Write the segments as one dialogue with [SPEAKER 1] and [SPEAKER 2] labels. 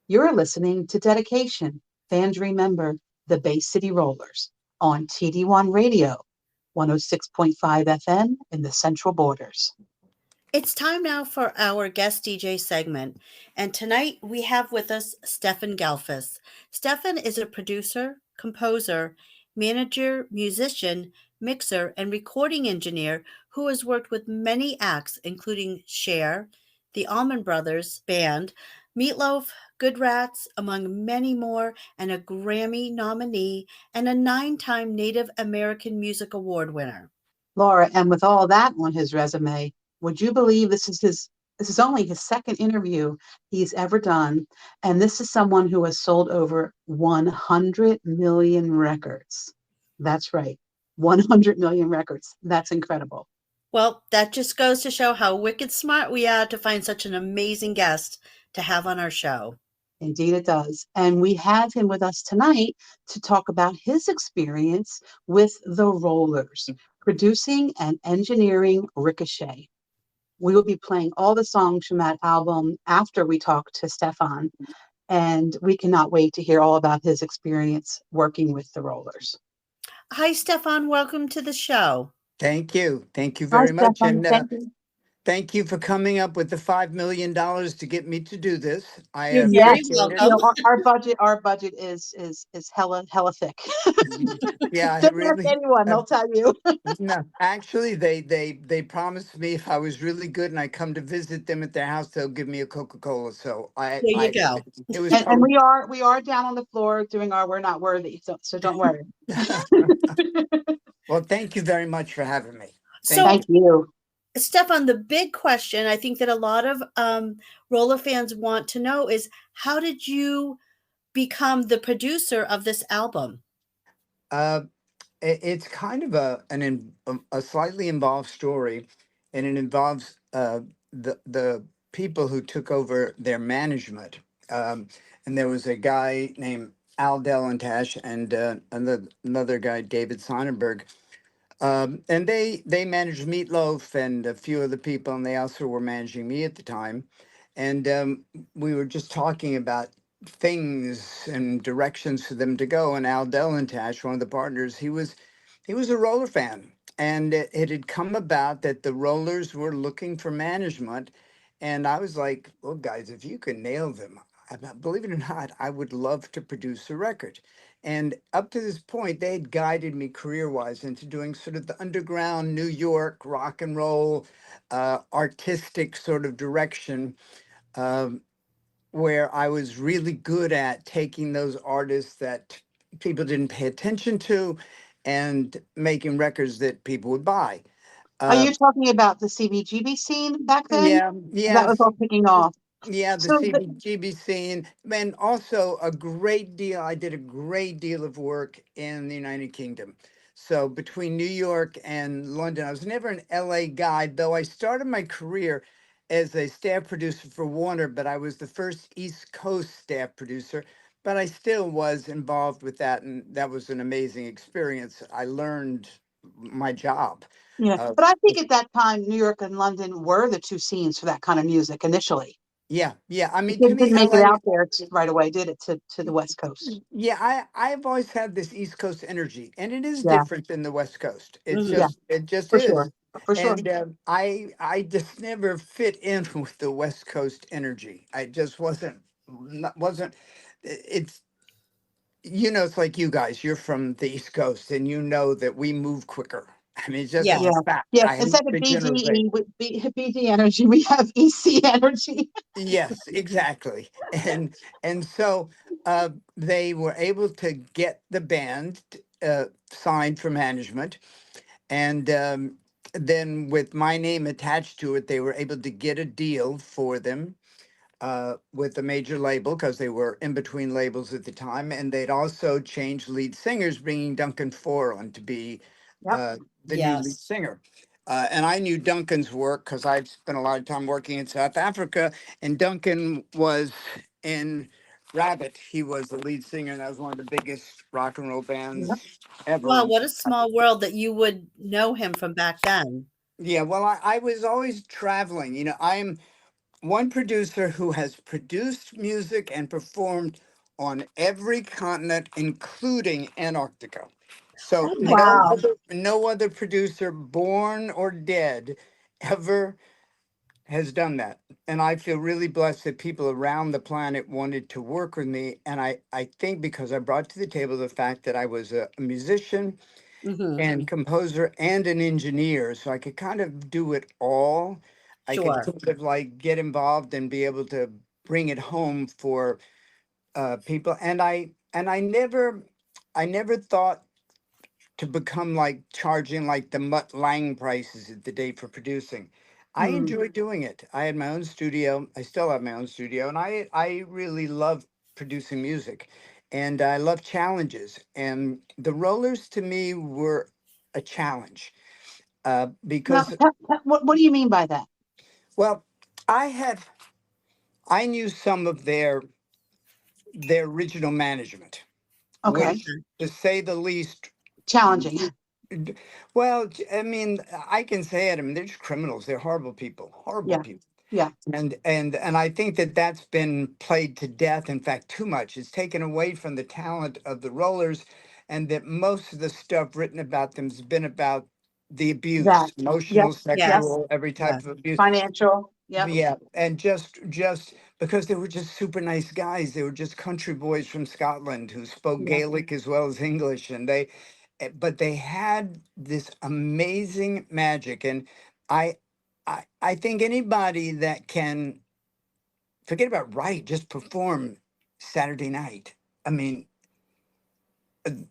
[SPEAKER 1] You're listening to Dedication, Fans Remember the Bay City Rollers on TD1 Radio, 106.5 FM in the Central Borders.
[SPEAKER 2] It's time now for our guest DJ segment. And tonight we have with us Stephan Galfas. Stefan is a producer, composer, manager, musician, mixer, and recording engineer who has worked with many acts, including Cher, the Allman Brothers Band, Meatloaf, Good Rats, among many more, and a Grammy nominee and a 9-time Native American Music Award winner.
[SPEAKER 1] Laura, and with all that on his resume, would you believe this is only his second interview he's ever done, and this is someone who has sold over 100 million records. That's right, 100 million records. That's incredible.
[SPEAKER 2] Well, that just goes to show how wicked smart we are to find such an amazing guest to have on our show.
[SPEAKER 1] Indeed, it does. And we have him with us tonight to talk about his experience with the Rollers, producing and engineering Ricochet. We will be playing all the songs from that album after we talk to Stefan, and we cannot wait to hear all about his experience working with the Rollers.
[SPEAKER 2] Hi, Stefan. Welcome to the show.
[SPEAKER 3] Thank you. Thank you
[SPEAKER 1] Hi,
[SPEAKER 3] very much.
[SPEAKER 1] Stefan.
[SPEAKER 3] And
[SPEAKER 1] Thank you.
[SPEAKER 3] thank you for coming up with the $5 million to get me to do this. I
[SPEAKER 2] You're very
[SPEAKER 1] Yes,
[SPEAKER 3] appreciate it.
[SPEAKER 1] you know,
[SPEAKER 2] welcome.
[SPEAKER 1] our budget is hella thick.
[SPEAKER 3] Yeah, I
[SPEAKER 1] Just ask
[SPEAKER 3] really.
[SPEAKER 1] anyone,
[SPEAKER 3] uh,
[SPEAKER 1] they'll tell you.
[SPEAKER 3] no, actually, they promised me if I was really good and I come to visit them at their house, they'll give me a Coca-Cola. So
[SPEAKER 2] There you go.
[SPEAKER 3] it was
[SPEAKER 1] And
[SPEAKER 3] totally.
[SPEAKER 1] we are down on the floor doing our "We're Not Worthy," so don't worry.
[SPEAKER 3] Well, thank you very much for having me. Thank
[SPEAKER 2] So,
[SPEAKER 1] Thank you.
[SPEAKER 2] Stefan, the big question I think that a lot of roller fans want to know is how did you become the producer of this album?
[SPEAKER 3] Uh, it's kind of a slightly involved story, and it involves the people who took over their management. And there was a guy named Al Delantash and another guy, David Sonnenberg. And they managed Meatloaf and a few other people, and they also were managing me at the time. And we were just talking about things and directions for them to go. And Al Delantash, one of the partners, he was a roller fan, and it had come about that the Rollers were looking for management, and I was like, "Well, guys, if you can nail them, believe it or not, I would love to produce a record." And up to this point, they had guided me career-wise into doing sort of the underground New York rock and roll, artistic sort of direction. Um, where I was really good at taking those artists that people didn't pay attention to and making records that people would buy.
[SPEAKER 1] Are
[SPEAKER 3] Uh,
[SPEAKER 1] you talking about the CBGB scene back then?
[SPEAKER 3] yeah,
[SPEAKER 1] That was
[SPEAKER 3] yes,
[SPEAKER 1] all kicking off.
[SPEAKER 3] yeah, the
[SPEAKER 1] So, the,
[SPEAKER 3] CBGB scene, and also a great deal. I did a great deal of work in the United Kingdom. So between New York and London, I was never an LA guy, though I started my career as a staff producer for Warner, but I was the first East Coast staff producer. But I still was involved with that, and that was an amazing experience. I learned my job.
[SPEAKER 1] yeah,
[SPEAKER 3] Uh,
[SPEAKER 1] but I think at that time, New York and London were the two scenes for that kind of music initially.
[SPEAKER 3] yeah, yeah. I
[SPEAKER 1] It
[SPEAKER 3] mean, to
[SPEAKER 1] didn't
[SPEAKER 3] me,
[SPEAKER 1] make it
[SPEAKER 3] LA.
[SPEAKER 1] out there right away, did it, to the West Coast?
[SPEAKER 3] Yeah, I've always had this East Coast energy, and it is
[SPEAKER 1] Yeah,
[SPEAKER 3] different than the West Coast.
[SPEAKER 1] yeah,
[SPEAKER 3] It just
[SPEAKER 1] for sure,
[SPEAKER 3] is,
[SPEAKER 1] for sure.
[SPEAKER 3] and I just never fit in with the West Coast energy. I just wasn't. It's it's like you guys. You're from the East Coast, and you know that we move quicker. I mean, it's
[SPEAKER 1] Yeah,
[SPEAKER 2] Yes.
[SPEAKER 3] a fact.
[SPEAKER 1] yeah.
[SPEAKER 3] I hate
[SPEAKER 1] Instead of
[SPEAKER 3] the generalization.
[SPEAKER 1] BDE with BD energy, we have EC energy.
[SPEAKER 3] Yes, exactly. And so they were able to get the band signed for management, and then with my name attached to it, they were able to get a deal for them with a major label because they were in between labels at the time, and they'd also changed lead singers, bringing Duncan Four on to be
[SPEAKER 1] Yep.
[SPEAKER 3] uh, the new lead
[SPEAKER 2] Yes.
[SPEAKER 3] singer. And I knew Duncan's work because I'd spent a lot of time working in South Africa, and Duncan was in Rabbit. He was the lead singer, and that was one of the biggest rock and roll
[SPEAKER 1] Yep.
[SPEAKER 3] bands ever.
[SPEAKER 2] Wow, what a small world that you would know him from back then.
[SPEAKER 3] Yeah, well, I was always traveling. one producer who has produced music and performed on every continent, including Antarctica. So
[SPEAKER 2] Oh my
[SPEAKER 1] Wow.
[SPEAKER 3] no other producer, born or dead, ever has done that. And I feel really blessed that people around the planet wanted to work with me. And I think because I brought to the table the fact that I was a musician
[SPEAKER 2] hmm
[SPEAKER 3] and composer and an engineer, so I could kind of do it all. I could
[SPEAKER 2] Sure.
[SPEAKER 3] sort of like get involved and be able to bring it home for people. And I never thought to become like charging like the Mutt Lang prices at the day for producing. I
[SPEAKER 1] Mm.
[SPEAKER 3] enjoy doing it. I had my own studio. I still have my own studio, and I really love producing music, and I love challenges. And the Rollers to me were a challenge
[SPEAKER 1] Now,
[SPEAKER 3] because,
[SPEAKER 1] what do you mean by that?
[SPEAKER 3] well, I had I knew some of their original management,
[SPEAKER 1] Okay.
[SPEAKER 3] which,
[SPEAKER 2] Okay.
[SPEAKER 3] to say the least,
[SPEAKER 1] Challenging.
[SPEAKER 3] D- Well, I mean, I can say it. I mean, they're just criminals. They're horrible
[SPEAKER 1] Yeah.
[SPEAKER 3] people.
[SPEAKER 1] Yeah.
[SPEAKER 3] And I think that that's been played to death. In fact, too much. It's taken away from the talent of the Rollers, and that most of the stuff written about them has been about the
[SPEAKER 1] That.
[SPEAKER 3] abuse,
[SPEAKER 1] Yep.
[SPEAKER 3] emotional,
[SPEAKER 1] Yep.
[SPEAKER 2] Yes.
[SPEAKER 3] sexual, every
[SPEAKER 2] Yes.
[SPEAKER 3] type of abuse.
[SPEAKER 1] Financial. Yep.
[SPEAKER 3] Yeah, and just because they were just super nice guys. They were just country boys from Scotland who spoke
[SPEAKER 1] Yeah.
[SPEAKER 3] Gaelic as well as English, and but they had this amazing magic. And I I think anybody that can forget about write, just perform Saturday night. I mean,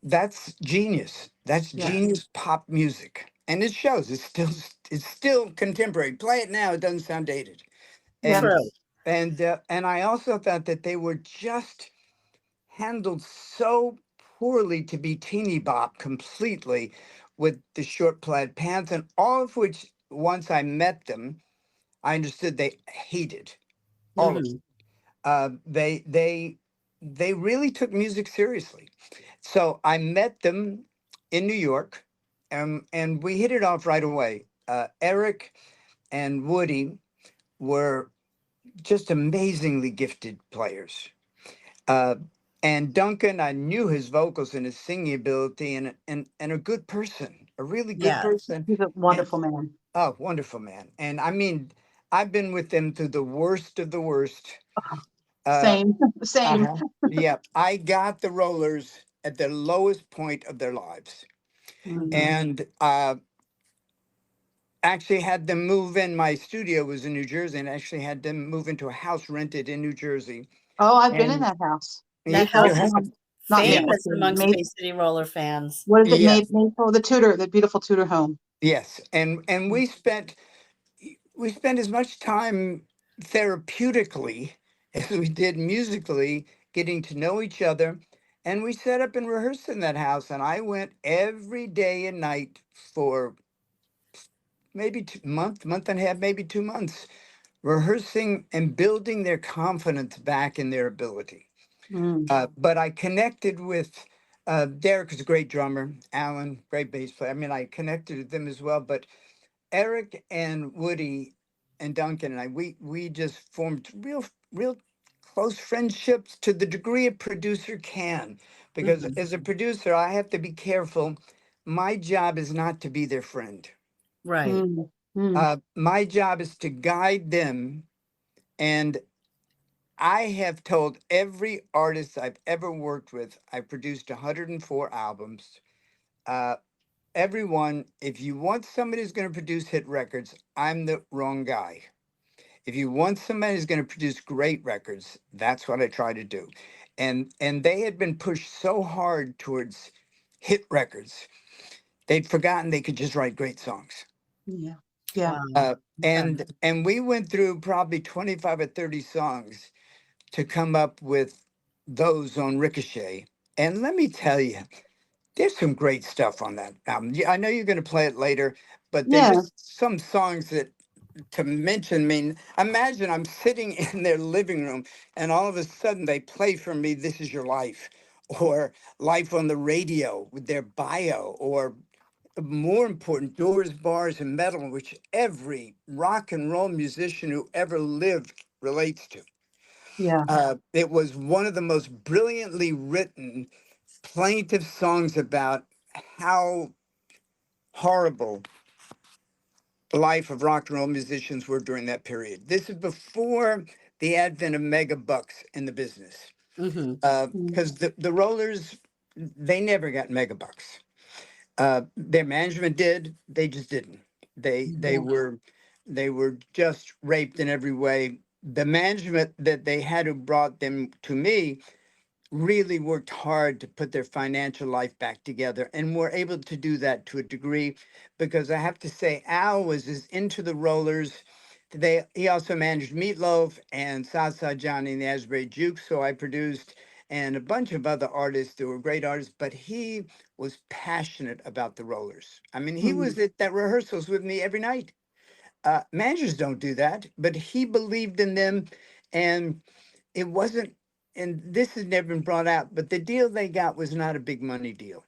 [SPEAKER 3] that's genius. That's
[SPEAKER 1] Yeah.
[SPEAKER 3] genius pop music. And it shows. It's still contemporary. Play it now, it doesn't sound dated.
[SPEAKER 1] Yeah.
[SPEAKER 3] And
[SPEAKER 2] True.
[SPEAKER 3] and I also thought that they were just handled so poorly to be teeny bop completely with the short plaid pants, and all of which, once I met them, I understood they hated all of
[SPEAKER 2] hmm
[SPEAKER 3] them. They really took music seriously. So I met them in New York, and we hit it off right away. Eric and Woody were just amazingly gifted players. Uh, and Duncan, I knew his vocals and his singing ability, and a good person, a really good
[SPEAKER 2] Yes.
[SPEAKER 3] person.
[SPEAKER 1] He's a
[SPEAKER 3] And
[SPEAKER 1] wonderful man.
[SPEAKER 3] oh, wonderful man. And I mean, I've been with them through the worst of the worst. Uh,
[SPEAKER 1] Same. Same.
[SPEAKER 3] uh-huh. Yeah, I got the Rollers at the lowest point of their lives,
[SPEAKER 1] Mm.
[SPEAKER 3] and actually had them move in. My studio was in New Jersey, and actually had them move into a house rented in New Jersey.
[SPEAKER 1] Oh, I've been in
[SPEAKER 3] And
[SPEAKER 1] that house.
[SPEAKER 2] That
[SPEAKER 3] you
[SPEAKER 2] house
[SPEAKER 1] Maple,
[SPEAKER 2] is
[SPEAKER 3] have,
[SPEAKER 1] not
[SPEAKER 3] yeah,
[SPEAKER 1] Maple
[SPEAKER 2] famous
[SPEAKER 1] City.
[SPEAKER 2] amongst Bay City Roller fans.
[SPEAKER 1] What is it?
[SPEAKER 3] yes,
[SPEAKER 1] Maple, the Tudor, the beautiful Tudor home.
[SPEAKER 3] yes, and we spent as much time therapeutically as we did musically, getting to know each other. And we set up and rehearsed in that house, and I went every day and night for maybe month and a half, maybe 2 months, rehearsing and building their confidence back in their ability.
[SPEAKER 1] Mm.
[SPEAKER 3] But I connected with Derek is a great drummer, Alan, great bass player. I mean, I connected with them as well. But Eric and Woody and Duncan and I, we just formed real close friendships to the degree a producer can. Because
[SPEAKER 2] hmm
[SPEAKER 3] as a producer, I have to be careful. My job is not to be their friend.
[SPEAKER 2] Right.
[SPEAKER 1] Mm. Mm.
[SPEAKER 3] My job is to guide them. And I have told every artist I've ever worked with, I produced 104 albums. Uh, Everyone, if you want somebody who's going to produce hit records, I'm the wrong guy. If you want somebody who's going to produce great records, that's what I try to do. And they had been pushed so hard towards hit records, they'd forgotten they could just write great songs.
[SPEAKER 1] Yeah. Yeah.
[SPEAKER 2] Wow. Okay.
[SPEAKER 3] And we went through probably 25 or 30 songs to come up with those on Ricochet. And let me tell you, there's some great stuff on that album. Yeah, I know you're going to play it later, but there's
[SPEAKER 1] Yeah.
[SPEAKER 3] just some songs that to mention. I mean, imagine I'm sitting in their living room and all of a sudden they play for me This Is Your Life or Life on the Radio with their bio or more important, doors, bars, and metal, which every rock and roll musician who ever lived relates to.
[SPEAKER 1] Yeah.
[SPEAKER 3] It was one of the most brilliantly written plaintive songs about how horrible the life of rock and roll musicians were during that period. This is before the advent of mega bucks in the business.
[SPEAKER 2] Mm-hmm.
[SPEAKER 1] Mm.
[SPEAKER 3] Because the Rollers, they never got mega bucks. Their management did, they just didn't. They they
[SPEAKER 1] Yeah.
[SPEAKER 3] were they were just raped in every way. The management that they had who brought them to me really worked hard to put their financial life back together and were able to do that to a degree because I have to say Al was as into the Rollers. He also managed Meatloaf and Southside Johnny and the Asbury Jukes, so I produced and a bunch of other artists who were great artists, but he was passionate about the Rollers. I mean, he
[SPEAKER 1] Mm.
[SPEAKER 3] was at that rehearsals with me every night. Managers don't do that, but he believed in them, and it wasn't, and this has never been brought out, but the deal they got was not a big money deal.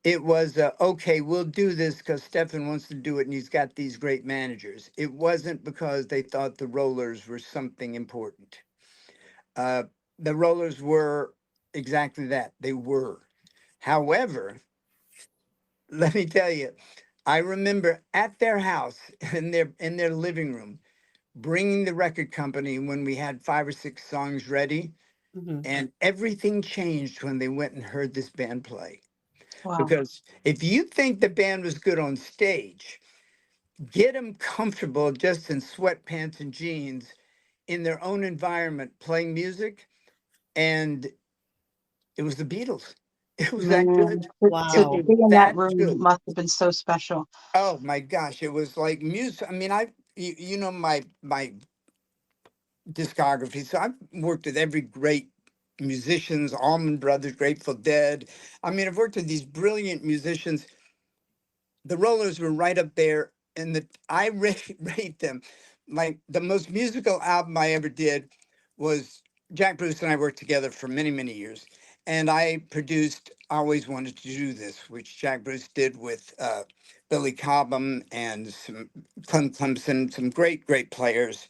[SPEAKER 3] It was, okay, we'll do this because Stefan wants to do it and he's got these great managers. It wasn't because they thought the Rollers were something important. Uh, the Rollers were exactly that. They were. However, let me tell you, I remember at their house in their living room, bringing the record company when we had 5 or 6 songs ready.
[SPEAKER 2] Mm-hmm.
[SPEAKER 3] And everything changed when they went and heard this band play.
[SPEAKER 1] Wow.
[SPEAKER 3] Because if you think the band was good on stage, get them comfortable just in sweatpants and jeans in their own environment playing music. And it was the Beatles. It was that
[SPEAKER 1] Man,
[SPEAKER 3] good.
[SPEAKER 1] to
[SPEAKER 3] It
[SPEAKER 2] Wow.
[SPEAKER 3] was
[SPEAKER 1] be in that
[SPEAKER 3] that
[SPEAKER 1] room
[SPEAKER 3] good.
[SPEAKER 1] must have been so special.
[SPEAKER 3] Oh my gosh. It was like music. I mean, you know, my discography. So I've worked with every great musicians, Allman Brothers, Grateful Dead. I mean, I've worked with these brilliant musicians. The Rollers were right up there, and I rate them like the most musical album I ever did was Jack Bruce and I worked together for many, many years, and I produced I Always Wanted to Do This, which Jack Bruce did with Billy Cobham and some Clem Clemson, some great, great players.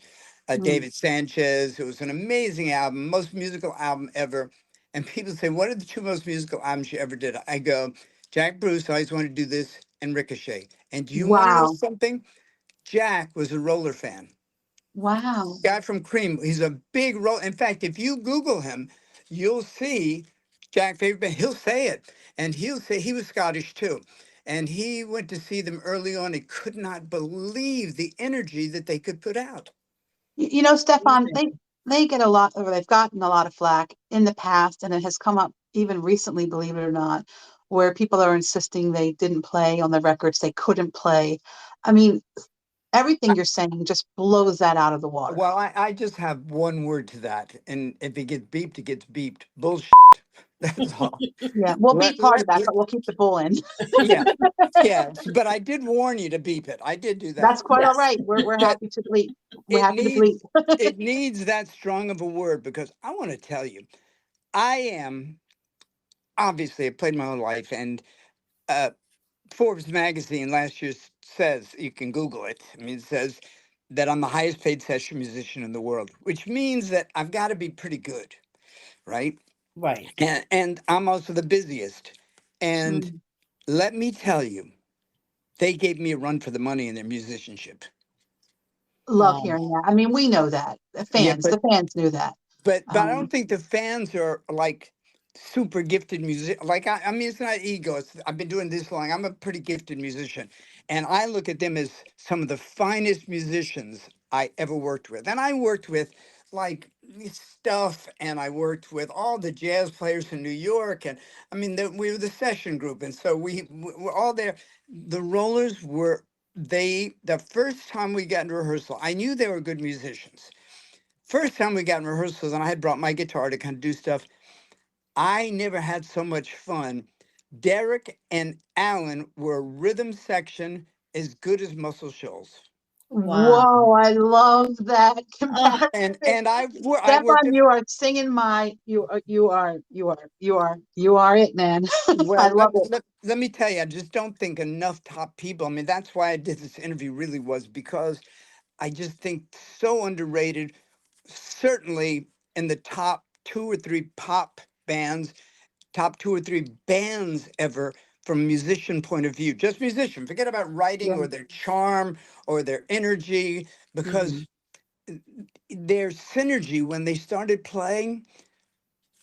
[SPEAKER 1] Mm.
[SPEAKER 3] David Sanchez. It was an amazing album, most musical album ever. And people say, "What are the 2 most musical albums you ever did?" I go, Jack Bruce, I always wanted to do this, and Ricochet. And do you want to know
[SPEAKER 1] Wow.
[SPEAKER 3] something? Jack was a Roller fan.
[SPEAKER 1] Wow.
[SPEAKER 3] Guy from Cream. He's a big roll. In fact, if you Google him, you'll see Jack favorite band. He'll say it, and he'll say he was Scottish too. And he went to see them early on. He could not believe the energy that they could put out.
[SPEAKER 1] You know, Stefan,
[SPEAKER 2] Amazing.
[SPEAKER 1] they get a lot, or they've gotten a lot of flack in the past, and it has come up even recently, believe it or not, where people are insisting they didn't play on the records, they couldn't play. I mean, everything you're saying just blows that out of the water.
[SPEAKER 3] Well, I just have one word to that, and if it gets beeped, it gets beeped. Bullshit. That's all.
[SPEAKER 1] Yeah, we'll
[SPEAKER 3] Let,
[SPEAKER 1] beat part of
[SPEAKER 3] let,
[SPEAKER 1] that,
[SPEAKER 3] let
[SPEAKER 1] but we'll keep the bull in.
[SPEAKER 3] yeah, yeah. But I did warn you to beep it. I did do that.
[SPEAKER 1] That's quite all
[SPEAKER 2] Yes.
[SPEAKER 1] right. We're
[SPEAKER 3] But
[SPEAKER 1] happy to bleep. We're
[SPEAKER 3] it
[SPEAKER 1] happy to bleep.
[SPEAKER 3] needs it needs that strong of a word because I want to tell you, I am obviously I played my whole life, and uh, Forbes magazine last year says you can Google it. I mean, it says that I'm the highest paid session musician in the world, which means that I've got to be pretty good, right?
[SPEAKER 2] Right.
[SPEAKER 3] And I'm also the busiest. And
[SPEAKER 1] Mm.
[SPEAKER 3] let me tell you, they gave me a run for the money in their musicianship.
[SPEAKER 1] Love
[SPEAKER 2] Wow.
[SPEAKER 1] hearing that. I mean, we know that.
[SPEAKER 3] Yeah,
[SPEAKER 1] The fans knew that.
[SPEAKER 3] but I don't
[SPEAKER 1] Um,
[SPEAKER 3] think the fans are like super gifted music. Like I mean, it's not ego. I've been doing this long. I'm a pretty gifted musician, and I look at them as some of the finest musicians I ever worked with. And I worked with like stuff, and I worked with all the jazz players in New York, and I mean, we were the session group, and so were all there. The Rollers were the first time we got into rehearsal. I knew they were good musicians. First time we got in rehearsals and I had brought my guitar to kind of do stuff, I never had so much fun. Derek and Alan were a rhythm section as good as Muscle Shoals.
[SPEAKER 2] Wow.
[SPEAKER 1] Whoa, I love that
[SPEAKER 2] Oh,
[SPEAKER 1] comparison.
[SPEAKER 3] And I worked
[SPEAKER 1] Stefan,
[SPEAKER 3] at,
[SPEAKER 1] you are singing my, you are it, man. I
[SPEAKER 3] well,
[SPEAKER 1] love it.
[SPEAKER 3] let me tell you, I just don't think enough top people. I mean, that's why I did this interview, really was because I just think so underrated, certainly in the top two or three pop bands, top two or three bands ever from a musician point of view, just musician, forget about writing
[SPEAKER 1] Yeah.
[SPEAKER 3] or their charm or their energy,
[SPEAKER 2] mhm.
[SPEAKER 3] because their synergy when they started playing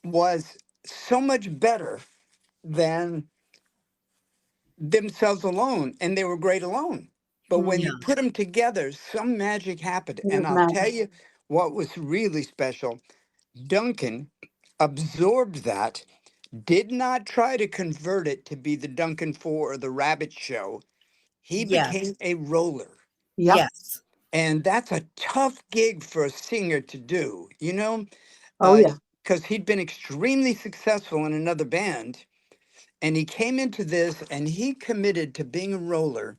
[SPEAKER 3] was so much better than themselves alone, and they were great alone. But when you
[SPEAKER 1] Mm,
[SPEAKER 2] Yeah.
[SPEAKER 3] put them together, some magic happened.
[SPEAKER 1] it was
[SPEAKER 3] And I'll
[SPEAKER 1] magic.
[SPEAKER 3] tell you what was really special. Duncan absorbed that, did not try to convert it to be the Duncan 4 or the Rabbit Show. He
[SPEAKER 2] Yes.
[SPEAKER 3] became a roller.
[SPEAKER 1] Yep.
[SPEAKER 2] Yes.
[SPEAKER 3] And that's a tough gig for a singer to do,
[SPEAKER 1] Oh, yeah.
[SPEAKER 3] because he'd been extremely successful in another band. And he came into this and he committed to being a roller,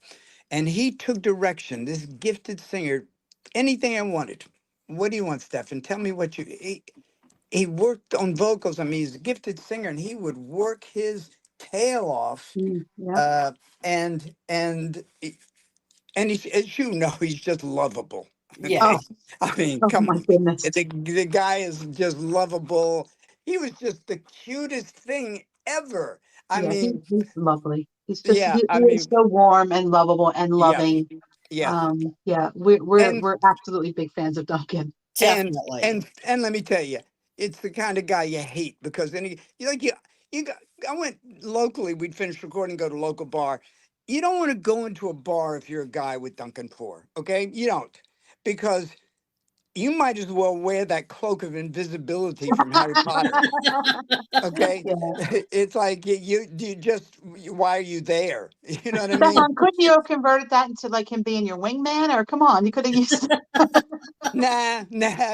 [SPEAKER 3] and he took direction. This gifted singer, anything I wanted. What do you want, Stefan? Tell me what you. He worked on vocals. I mean, he's a gifted singer, and he would work his tail off.
[SPEAKER 1] Yep.
[SPEAKER 3] Uh, and he's, as you know, he's just lovable.
[SPEAKER 1] Oh,
[SPEAKER 3] Okay,
[SPEAKER 2] Yes.
[SPEAKER 3] I mean,
[SPEAKER 1] oh
[SPEAKER 3] come
[SPEAKER 1] my
[SPEAKER 3] on,
[SPEAKER 1] goodness.
[SPEAKER 3] the guy is just lovable. He was just the cutest thing ever. I
[SPEAKER 1] Yeah,
[SPEAKER 3] mean,
[SPEAKER 1] he's lovely.
[SPEAKER 3] yeah,
[SPEAKER 1] He
[SPEAKER 3] I
[SPEAKER 1] is
[SPEAKER 3] mean,
[SPEAKER 1] so warm and lovable and
[SPEAKER 3] yeah,
[SPEAKER 1] loving.
[SPEAKER 3] yeah,
[SPEAKER 1] Yeah,
[SPEAKER 3] and
[SPEAKER 1] we're absolutely big fans of Duncan.
[SPEAKER 2] Definitely.
[SPEAKER 3] and let me tell you, it's the kind of guy you hate because then you got. I went locally. We'd finish recording, go to local bar. You don't want to go into a bar if you're a guy with Duncan Four, okay? You don't, because you might as well wear that cloak of invisibility from Harry Potter. Okay,
[SPEAKER 1] Yeah.
[SPEAKER 3] it's like you just, why are you there? You know what I mean?
[SPEAKER 1] Stefan, couldn't you have converted that into like him being your wingman? Or come on, you could have used.
[SPEAKER 3] Nah,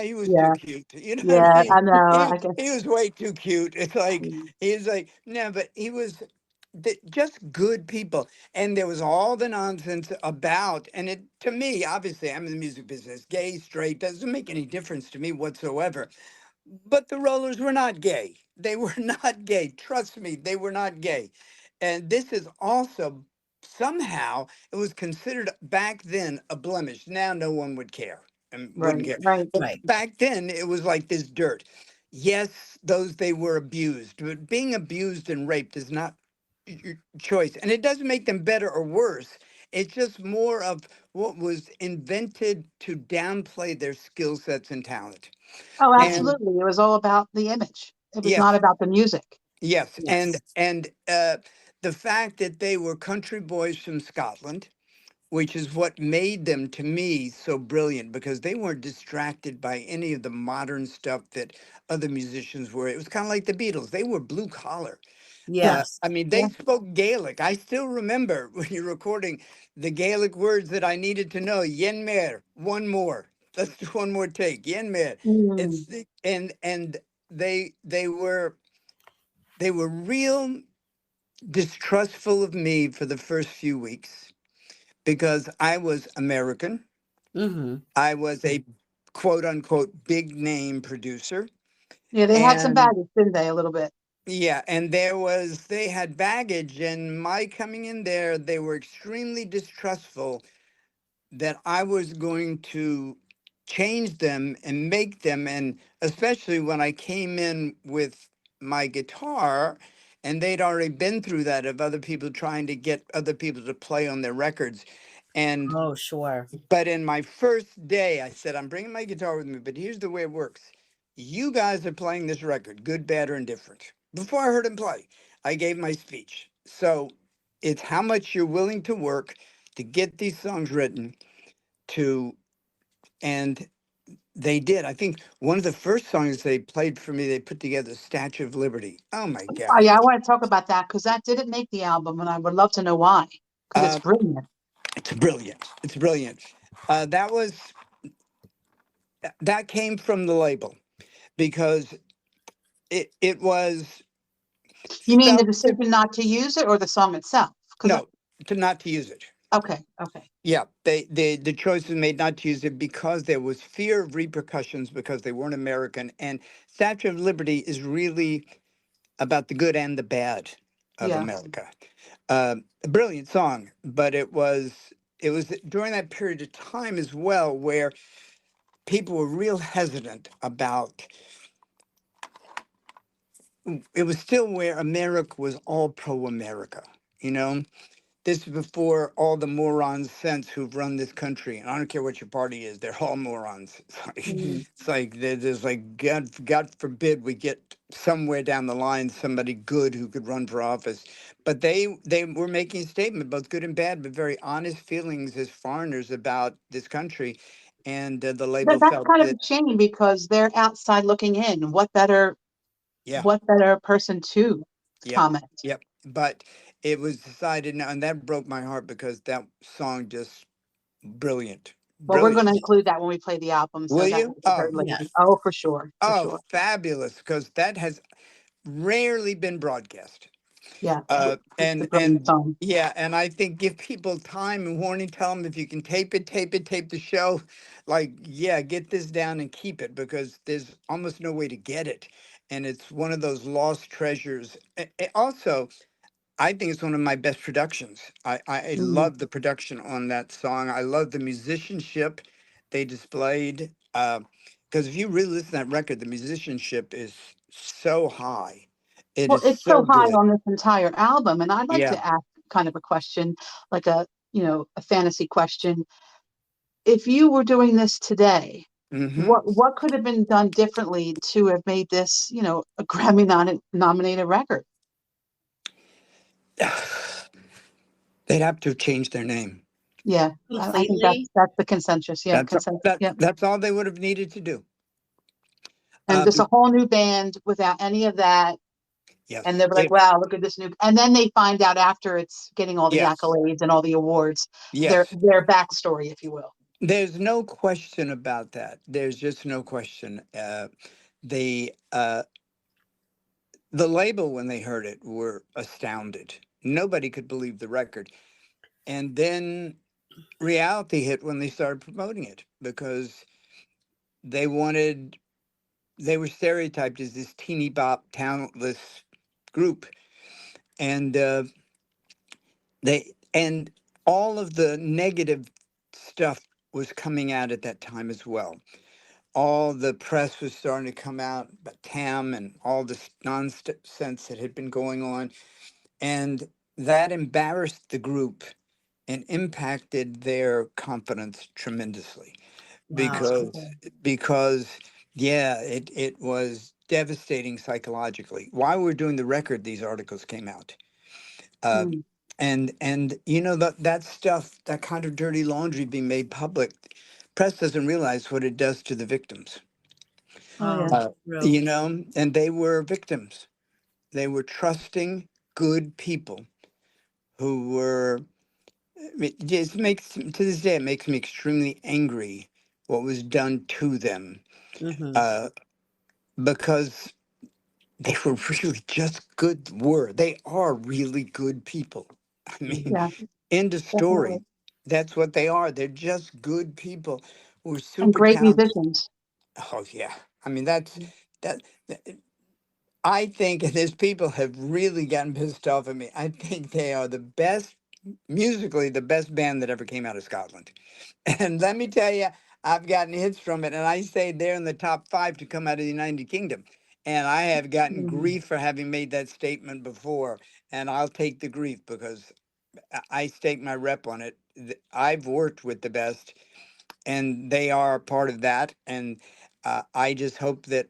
[SPEAKER 3] he was too
[SPEAKER 1] Yeah,
[SPEAKER 3] cute. You know what I
[SPEAKER 1] yeah,
[SPEAKER 3] mean?
[SPEAKER 1] I know. I
[SPEAKER 3] He
[SPEAKER 1] guess.
[SPEAKER 3] was way too cute. It's like
[SPEAKER 1] Mm,
[SPEAKER 3] he's like, no, but he was just good people. And there was all the nonsense about, and it, to me, obviously, I'm in the music business, gay, straight, doesn't make any difference to me whatsoever. But the Rollers were not gay. They were not gay. Trust me, they were not gay. And this is also, somehow it was considered back then a blemish. Now no one would care and
[SPEAKER 1] right,
[SPEAKER 3] wouldn't care.
[SPEAKER 1] right.
[SPEAKER 3] But
[SPEAKER 2] Right.
[SPEAKER 3] back then it was like this dirt. Yes, those they were abused, but being abused and raped is not your choice. And it doesn't make them better or worse. It's just more of what was invented to downplay their skill sets and talent.
[SPEAKER 1] Oh,
[SPEAKER 3] And
[SPEAKER 2] Mhm.
[SPEAKER 1] absolutely. It was all about the image. It was not
[SPEAKER 3] yes,
[SPEAKER 1] about the music.
[SPEAKER 3] yes,
[SPEAKER 2] Yes.
[SPEAKER 3] and the fact that they were country boys from Scotland, which is what made them to me so brilliant, because they weren't distracted by any of the modern stuff that other musicians were. It was kind of like the Beatles. They were blue collar.
[SPEAKER 2] Yes.
[SPEAKER 3] I mean,
[SPEAKER 1] Yeah.
[SPEAKER 3] they spoke Gaelic. I still remember when you're recording the Gaelic words that I needed to know. Yen mer, one more. Let's do one more take. Yen mer.
[SPEAKER 1] Mm.
[SPEAKER 3] It's and they were real distrustful of me for the first few weeks because I was American.
[SPEAKER 2] Mhm.
[SPEAKER 3] I was a quote unquote big name producer.
[SPEAKER 1] Yeah, they had some
[SPEAKER 3] And
[SPEAKER 1] baggage, didn't they? A little bit.
[SPEAKER 3] yeah, and they had baggage, and my coming in there, they were extremely distrustful that I was going to change them and make them, and especially when I came in with my guitar, and they'd already been through that of other people trying to get other people to play on their records. And
[SPEAKER 2] Oh, sure.
[SPEAKER 3] but in my first day, I said, I'm bringing my guitar with me, but here's the way it works. You guys are playing this record, good, bad, or indifferent. Before I heard him play, I gave my speech. So it's how much you're willing to work to get these songs written to, and they did. I think one of the first songs they played for me, they put together Statue of Liberty. Oh my
[SPEAKER 1] Oh,
[SPEAKER 3] God.
[SPEAKER 1] yeah, I want to talk about that because that didn't make the album, and I would love to know why. Because it's
[SPEAKER 3] Uh,
[SPEAKER 1] brilliant.
[SPEAKER 3] it's brilliant. It's brilliant. That was, that came from the label because it was
[SPEAKER 1] You mean the
[SPEAKER 3] felt to,
[SPEAKER 1] decision not to use it or the song itself? Because
[SPEAKER 3] no, to not to use it.
[SPEAKER 1] Okay. Okay.
[SPEAKER 3] Yeah, the choice was made not to use it because there was fear of repercussions because they weren't American. And Statue of Liberty is really about the good and the bad of
[SPEAKER 1] Yeah.
[SPEAKER 3] America. A brilliant song, but it was during that period of time as well where people were real hesitant about. It was still where America was all pro-America, you know. This is before all the morons since who've run this country, and I don't care what your party is; they're all morons. It's like,
[SPEAKER 1] Mm.
[SPEAKER 3] there's like God forbid we get somewhere down the line somebody good who could run for office, but they were making a statement, both good and bad, but very honest feelings as foreigners about this country, and the label
[SPEAKER 1] That's
[SPEAKER 3] felt
[SPEAKER 1] kind of
[SPEAKER 3] that
[SPEAKER 1] a shame because they're outside looking in.
[SPEAKER 3] yeah,
[SPEAKER 1] What better person to
[SPEAKER 3] yep,
[SPEAKER 1] comment?
[SPEAKER 3] yep, but it was decided now, and that broke my heart because that song just brilliant,
[SPEAKER 1] Well, we're going to
[SPEAKER 3] brilliant.
[SPEAKER 1] include that when we play the album, so
[SPEAKER 3] Will
[SPEAKER 1] that
[SPEAKER 3] you?
[SPEAKER 1] will be
[SPEAKER 3] Oh,
[SPEAKER 1] heard later.
[SPEAKER 2] Yes.
[SPEAKER 1] Oh, for sure, for
[SPEAKER 3] oh,
[SPEAKER 1] sure.
[SPEAKER 3] fabulous! Because that has rarely been broadcast.
[SPEAKER 1] Yeah, it's a brilliant
[SPEAKER 3] And
[SPEAKER 1] song.
[SPEAKER 3] yeah, and I think give people time and warning. Tell them if you can tape the show. Like, yeah, get this down and keep it because there's almost no way to get it, and it's one of those lost treasures. Also, I think it's one of my best productions. I
[SPEAKER 1] Mm.
[SPEAKER 3] love the production on that song. I love the musicianship they displayed. Because if you really listen to that record, the musicianship is so high. It
[SPEAKER 1] Well,
[SPEAKER 3] is
[SPEAKER 1] it's
[SPEAKER 3] so
[SPEAKER 1] so high
[SPEAKER 3] good.
[SPEAKER 1] on this entire album, and I'd like
[SPEAKER 3] Yeah.
[SPEAKER 1] to ask kind of a question, like a fantasy question. If you were doing this today,
[SPEAKER 3] Mm-hmm.
[SPEAKER 1] what could have been done differently to have made this, a Grammy nominated record?
[SPEAKER 3] They'd have to have changed their name.
[SPEAKER 1] Yeah, I think that's
[SPEAKER 2] Completely.
[SPEAKER 1] that's the consensus. Yeah,
[SPEAKER 3] That's
[SPEAKER 1] consensus. Yeah,
[SPEAKER 3] that's all they would have needed to do.
[SPEAKER 1] and just
[SPEAKER 3] Be-
[SPEAKER 1] a whole new band without any of that.
[SPEAKER 3] yes.
[SPEAKER 1] And they're like,
[SPEAKER 3] It,
[SPEAKER 1] wow, look at this new. And then they find out after it's getting all the
[SPEAKER 3] yes.
[SPEAKER 1] accolades and all the awards, their
[SPEAKER 3] Yes.
[SPEAKER 1] their backstory, if you will.
[SPEAKER 3] There's no question about that. There's just no question. The uh, the label, when they heard it, were astounded. Nobody could believe the record. And then reality hit when they started promoting it because they wanted, they were stereotyped as this teeny bop, talentless group. And and all of the negative stuff was coming out at that time as well. All the press was starting to come out about Tam and all this nonsense that had been going on. And that embarrassed the group and impacted their confidence tremendously
[SPEAKER 2] Wow.
[SPEAKER 3] because because yeah, it was devastating psychologically. While we were doing the record, these articles came out. Uh,
[SPEAKER 1] Mm.
[SPEAKER 3] and you know that stuff, that kind of dirty laundry being made public, press doesn't realize what it does to the victims.
[SPEAKER 1] Oh yeah.
[SPEAKER 2] Oh, true.
[SPEAKER 3] You know, and they were victims. They were trusting, good people who were. It just makes to this day it makes me extremely angry what was done to them,
[SPEAKER 2] Hmm.
[SPEAKER 3] uh, because they were really just good. They are really good people. I mean,
[SPEAKER 2] Hmm.
[SPEAKER 1] Yeah,
[SPEAKER 3] end of
[SPEAKER 1] definitely.
[SPEAKER 3] story. That's what they are. They're just good people who are
[SPEAKER 1] And
[SPEAKER 3] super
[SPEAKER 1] great
[SPEAKER 3] talented.
[SPEAKER 1] musicians.
[SPEAKER 3] Oh yeah, I mean that. I think these people have really gotten pissed off at me. I think they are the best, musically, the best band that ever came out of Scotland. And let me tell you, I've gotten hits from it, and I say they're in the top five to come out of the United Kingdom. And I have gotten
[SPEAKER 1] Mm.
[SPEAKER 3] grief for having made that statement before, and I'll take the grief because I stake my rep on it. I've worked with the best, and they are part of that. And I just hope that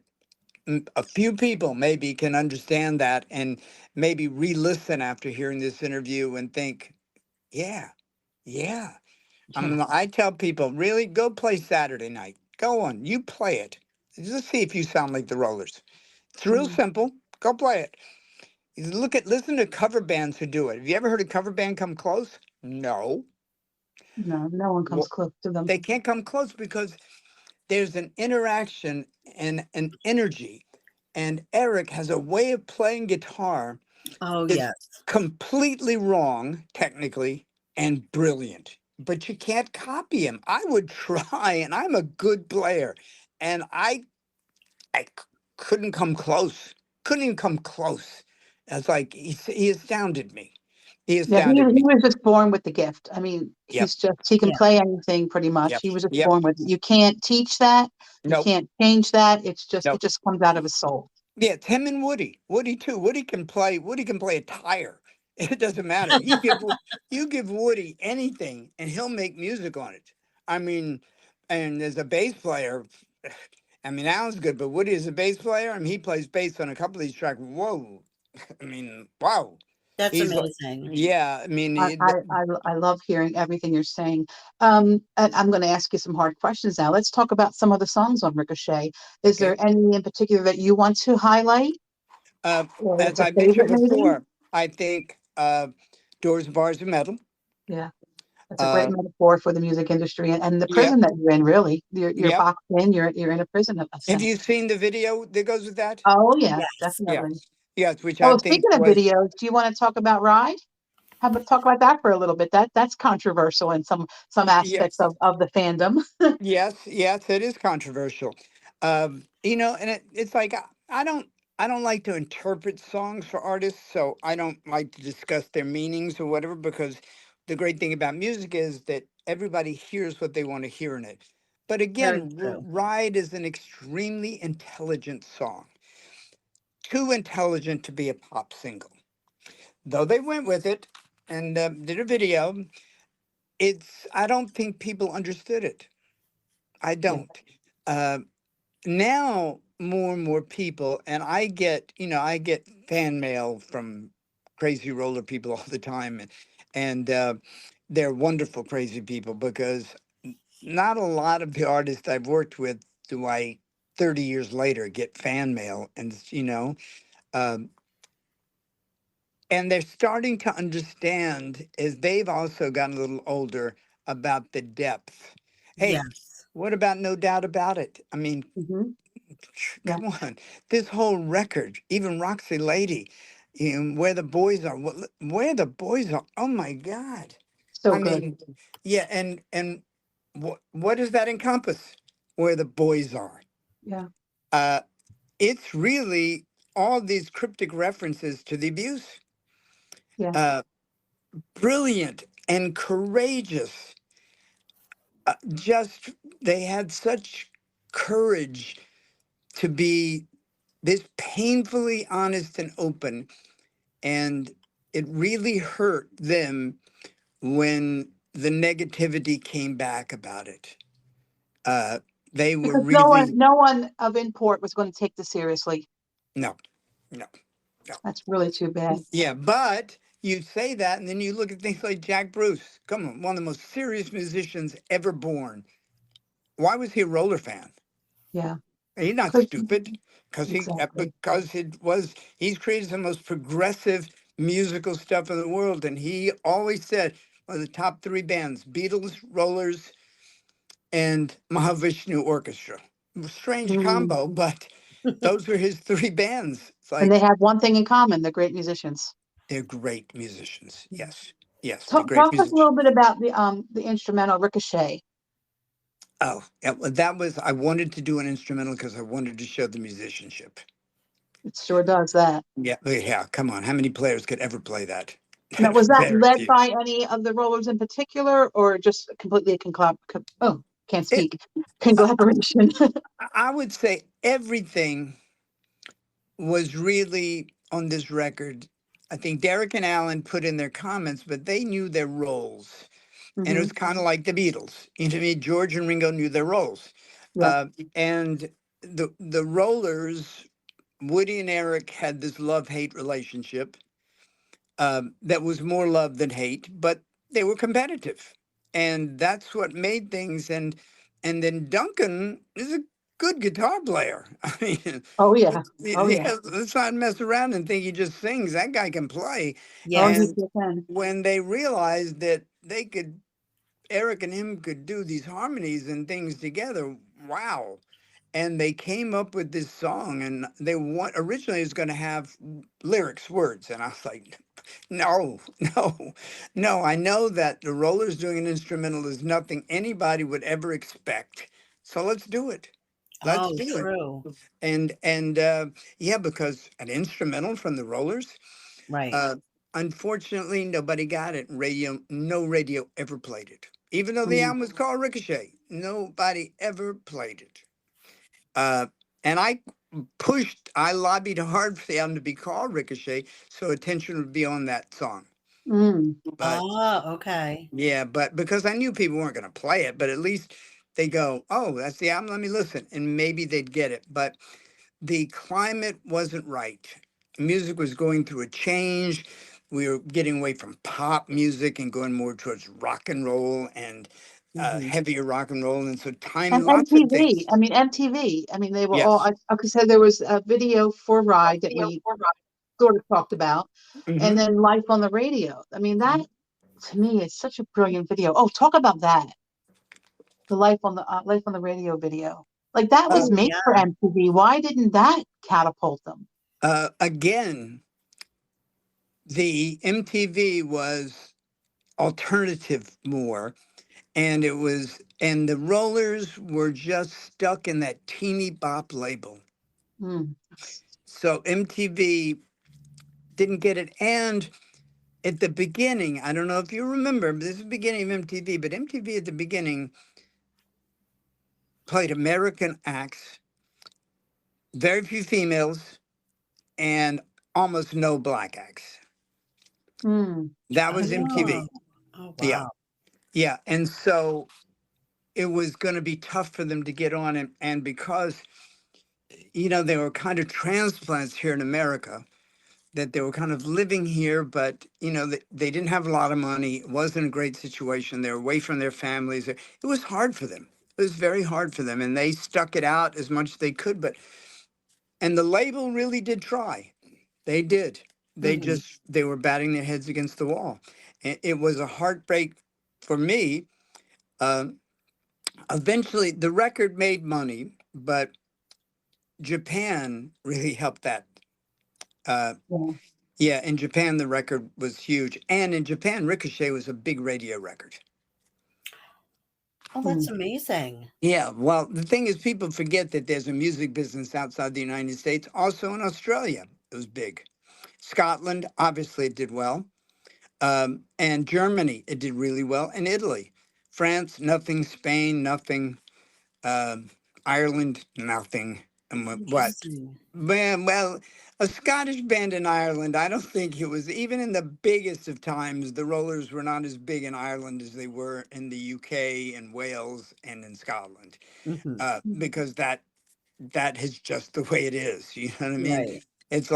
[SPEAKER 3] a few people maybe can understand that and maybe re-listen after hearing this interview and think, yeah, yeah. I tell people, really, go play Saturday night. Go on, you play it. Just see if you sound like the Rollers. It's real
[SPEAKER 1] Mm.
[SPEAKER 3] simple. Go play it. You listen to cover bands who do it. Have you ever heard a cover band come close? No.
[SPEAKER 1] No, no one comes
[SPEAKER 3] Well,
[SPEAKER 1] close to them.
[SPEAKER 3] they can't come close because there's an interaction and an energy. And Eric has a way of playing guitar
[SPEAKER 2] Oh,
[SPEAKER 3] that's
[SPEAKER 2] yes.
[SPEAKER 3] completely wrong, technically, and brilliant, but you can't copy him. I would try, and I'm a good player, and I couldn't come close. Couldn't even come close. It's like he astounded me. He
[SPEAKER 1] Yeah, he,
[SPEAKER 3] astounded
[SPEAKER 1] he
[SPEAKER 3] me.
[SPEAKER 1] was just born with the gift. I mean,
[SPEAKER 3] Yep,
[SPEAKER 1] he can
[SPEAKER 2] Yeah,
[SPEAKER 1] play anything pretty much.
[SPEAKER 3] yep,
[SPEAKER 1] He was just
[SPEAKER 3] yep.
[SPEAKER 1] born with it. You can't teach that. You
[SPEAKER 3] Nope,
[SPEAKER 1] can't change that. It
[SPEAKER 3] nope.
[SPEAKER 1] just comes out of his soul.
[SPEAKER 3] Yeah, it's him and Woody. Woody too. Woody can play. Woody can play a tire. It doesn't matter. You give Woody anything, and he'll make music on it. I mean, and as a bass player, I mean Alan's good, but Woody is a bass player. I mean, he plays bass on a couple of these tracks. Whoa! I mean, wow.
[SPEAKER 2] that's
[SPEAKER 3] He's like,
[SPEAKER 2] amazing.
[SPEAKER 3] yeah. I mean,
[SPEAKER 1] I love hearing everything you're saying. And I'm going to ask you some hard questions now. Let's talk about some of the songs on Ricochet. Is
[SPEAKER 3] okay.
[SPEAKER 1] there any in particular that you want to highlight,
[SPEAKER 3] Uh,
[SPEAKER 1] or
[SPEAKER 3] as
[SPEAKER 1] it's a
[SPEAKER 3] I mentioned
[SPEAKER 1] favorite, maybe?
[SPEAKER 3] before, I think Doors, Bars, and Metal.
[SPEAKER 1] Yeah, that's a great
[SPEAKER 3] Uh,
[SPEAKER 1] metaphor for the music industry and the
[SPEAKER 3] yeah,
[SPEAKER 1] prison that you're in. Really, you're
[SPEAKER 3] yep.
[SPEAKER 1] boxed in. You're in a prison, a
[SPEAKER 3] Have you
[SPEAKER 1] sense.
[SPEAKER 3] seen the video that goes with that?
[SPEAKER 1] Oh yes,
[SPEAKER 2] Yes.
[SPEAKER 1] definitely.
[SPEAKER 3] Yes, yes, which I
[SPEAKER 1] Oh,
[SPEAKER 3] think
[SPEAKER 1] speaking of
[SPEAKER 3] was
[SPEAKER 1] videos, do you want to talk about Ride? How about talk about that for a little bit? That's controversial in some aspects
[SPEAKER 3] yes,
[SPEAKER 1] of the fandom.
[SPEAKER 3] yes, yes. It is controversial, and it's like I don't like to interpret songs for artists, so I don't like to discuss their meanings or whatever because the great thing about music is that everybody hears what they want to hear in it. But
[SPEAKER 2] Very
[SPEAKER 3] again,
[SPEAKER 2] true.
[SPEAKER 3] Ride is an extremely intelligent song, too intelligent to be a pop single. Though they went with it and did a video, I don't think people understood it. I
[SPEAKER 1] Yeah.
[SPEAKER 3] don't. Uh, Now more and more people, and I get fan mail from crazy roller people all the time, and they're wonderful crazy people because not a lot of the artists I've worked with do I 30 years later get fan mail, um, and they're starting to understand as they've also gotten a little older about the depth. Hey,
[SPEAKER 2] Yes.
[SPEAKER 3] what about No Doubt About It? I mean,
[SPEAKER 1] Hmm. Yeah.
[SPEAKER 3] come on, this whole record, even Roxy Lady, Where the Boys Are, Where the Boys Are, oh my God.
[SPEAKER 1] So
[SPEAKER 3] I
[SPEAKER 1] good.
[SPEAKER 3] mean, yeah, and what does that encompass? Where the boys are.
[SPEAKER 1] Yeah.
[SPEAKER 3] Uh, it's really all these cryptic references to the abuse.
[SPEAKER 1] Yeah.
[SPEAKER 3] Uh, Brilliant and courageous. Just they had such courage to be this painfully honest and open, and it really hurt them when the negativity came back about it. Uh, they were
[SPEAKER 1] Because
[SPEAKER 3] really
[SPEAKER 1] no one of import was going to take this seriously.
[SPEAKER 3] no, no, no.
[SPEAKER 1] That's really too bad.
[SPEAKER 3] Yeah, but you say that, and then you look at things like Jack Bruce. Come on, one of the most serious musicians ever born. Why was he a roller fan?
[SPEAKER 1] Yeah.
[SPEAKER 3] He's not
[SPEAKER 1] 'Cause-
[SPEAKER 3] stupid
[SPEAKER 1] exactly.
[SPEAKER 3] because he's created some of the most progressive musical stuff in the world, and he always said one of the top three bands: Beatles, Rollers, and Mahavishnu Orchestra. Strange
[SPEAKER 1] Mm.
[SPEAKER 3] combo, but those were his three bands. It's
[SPEAKER 1] And they
[SPEAKER 3] like
[SPEAKER 1] have one thing in common: they're great musicians.
[SPEAKER 3] they're great musicians.
[SPEAKER 1] Yeah.
[SPEAKER 3] Yes, yes, they're great
[SPEAKER 1] Talk to us a
[SPEAKER 3] musicians.
[SPEAKER 1] little bit about the instrumental Ricochet.
[SPEAKER 3] Oh, yeah, well, that was I wanted to do an instrumental because I wanted to show the musicianship.
[SPEAKER 1] It sure does that.
[SPEAKER 3] Yeah, yeah. Come on, how many players could ever play that?
[SPEAKER 1] Now, was that
[SPEAKER 3] Very
[SPEAKER 1] led
[SPEAKER 3] few.
[SPEAKER 1] by any of the rollers in particular, or just completely a oh, can't
[SPEAKER 3] It,
[SPEAKER 1] speak, collaboration?
[SPEAKER 3] I would say everything was really on this record. I think Derek and Alan put in their comments, but they knew their roles. And it
[SPEAKER 1] Hmm.
[SPEAKER 3] was kind of like the Beatles. To me, George and Ringo knew their roles.
[SPEAKER 1] Yeah.
[SPEAKER 3] And the Rollers, Woody and Eric had this love-hate relationship that was more love than hate, but they were competitive, and that's what made things. And then Duncan is a good guitar player. I mean,
[SPEAKER 1] Oh yeah. Oh yeah.
[SPEAKER 3] yeah, let's not mess around and think he just sings. That guy can play.
[SPEAKER 1] Oh, he
[SPEAKER 2] Yes.
[SPEAKER 3] And
[SPEAKER 1] sure can.
[SPEAKER 3] when they realized that Eric and him could do these harmonies and things together, wow. and they came up with this song, and they want originally it was going to have lyrics, words, and I was like, no, no, no. I know that the Rollers doing an instrumental is nothing anybody would ever expect, so let's do it. Let's
[SPEAKER 2] Oh,
[SPEAKER 3] do it.
[SPEAKER 2] true.
[SPEAKER 3] And yeah, because an instrumental from the Rollers,
[SPEAKER 2] Right.
[SPEAKER 3] uh, unfortunately, nobody got it. Radio, no radio ever played it. Even though the
[SPEAKER 1] Mm,
[SPEAKER 3] album was called Ricochet, nobody ever played it. Uh, and I lobbied hard for the album to be called Ricochet, so attention would be on that song.
[SPEAKER 1] mm,
[SPEAKER 3] But
[SPEAKER 2] Oh, okay.
[SPEAKER 3] yeah, but because I knew people weren't going to play it, but at least they go, "Oh, that's the album. Let me listen," and maybe they'd get it. But the climate wasn't right. Music was going through a change. We were getting away from pop music and going more towards rock and roll and
[SPEAKER 2] Hmm.
[SPEAKER 3] heavier rock and roll. And so time,
[SPEAKER 1] and
[SPEAKER 3] lots of
[SPEAKER 1] MTV.
[SPEAKER 3] things.
[SPEAKER 1] I mean, MTV. I mean, they were all.
[SPEAKER 3] Yes.
[SPEAKER 1] I could say there was a video for Ride that we sort of talked about, and
[SPEAKER 3] Hmm.
[SPEAKER 1] then Life on the Radio. I mean, that to me is such a brilliant video. Oh, talk about that. The Life on the Radio video. Like that was
[SPEAKER 2] Oh,
[SPEAKER 1] made for
[SPEAKER 2] yeah.
[SPEAKER 1] MTV. Why didn't that catapult them?
[SPEAKER 3] Again, the MTV was alternative more, and the Rollers were just stuck in that teeny bop label.
[SPEAKER 1] Mm,
[SPEAKER 3] So MTV didn't get it. And at the beginning, I don't know if you remember, but this is the beginning of MTV, but MTV at the beginning played American acts, very few females, and almost no black acts.
[SPEAKER 1] mm,
[SPEAKER 3] That was
[SPEAKER 2] Oh,
[SPEAKER 3] MTV.
[SPEAKER 2] oh,
[SPEAKER 3] Yeah.
[SPEAKER 2] wow.
[SPEAKER 3] Yeah. And so it was going to be tough for them to get on. And because, they were kind of transplants here in America, that they were kind of living here, but, they didn't have a lot of money. It wasn't a great situation. They were away from their families. It was hard for them. It was very hard for them. And they stuck it out as much as they could. And the label really did try. They did.
[SPEAKER 2] Hmm.
[SPEAKER 3] They were batting their heads against the wall. And it was a heartbreak for me. Um, Eventually, the record made money, but Japan really helped that. Uh,
[SPEAKER 1] yeah.
[SPEAKER 3] yeah, in Japan, the record was huge. And in Japan, Ricochet was a big radio record.
[SPEAKER 2] Oh, that's
[SPEAKER 1] Mm,
[SPEAKER 2] amazing.
[SPEAKER 3] Yeah, well, the thing is, people forget that there's a music business outside the United States. Also in Australia, it was big. Scotland, obviously, it did well. And Germany, it did really well. And Italy. France, nothing. Spain, nothing. Um, Ireland, nothing. And what?
[SPEAKER 2] Interesting.
[SPEAKER 3] Well, a Scottish band in Ireland, I don't think it was, even in the biggest of times, the Rollers were not as big in Ireland as they were in the UK and Wales and in Scotland,
[SPEAKER 2] Hmm.
[SPEAKER 3] because that is just the way it is. You know what I mean?
[SPEAKER 2] Right.
[SPEAKER 3] It's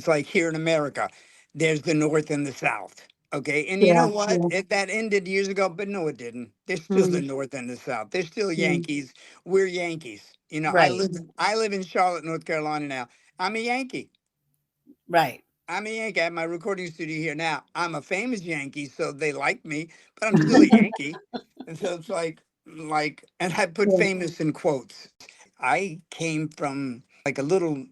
[SPEAKER 3] like here in America, there's the North and the South. Okay, and you
[SPEAKER 1] yeah.
[SPEAKER 3] know what?
[SPEAKER 1] Yeah.
[SPEAKER 3] That ended years ago, but no, it didn't. There's still the
[SPEAKER 1] Mm,
[SPEAKER 3] North and the South. There's still
[SPEAKER 1] mm,
[SPEAKER 3] Yankees. We're Yankees.
[SPEAKER 2] Right.
[SPEAKER 3] I live in Charlotte, North Carolina now. I'm a Yankee.
[SPEAKER 2] Right.
[SPEAKER 3] I'm a Yankee. I have my recording studio here now. I'm a famous Yankee, so they like me, but I'm still a Yankee. And so it's and I put
[SPEAKER 1] yeah.
[SPEAKER 3] famous in quotes. I came from like a little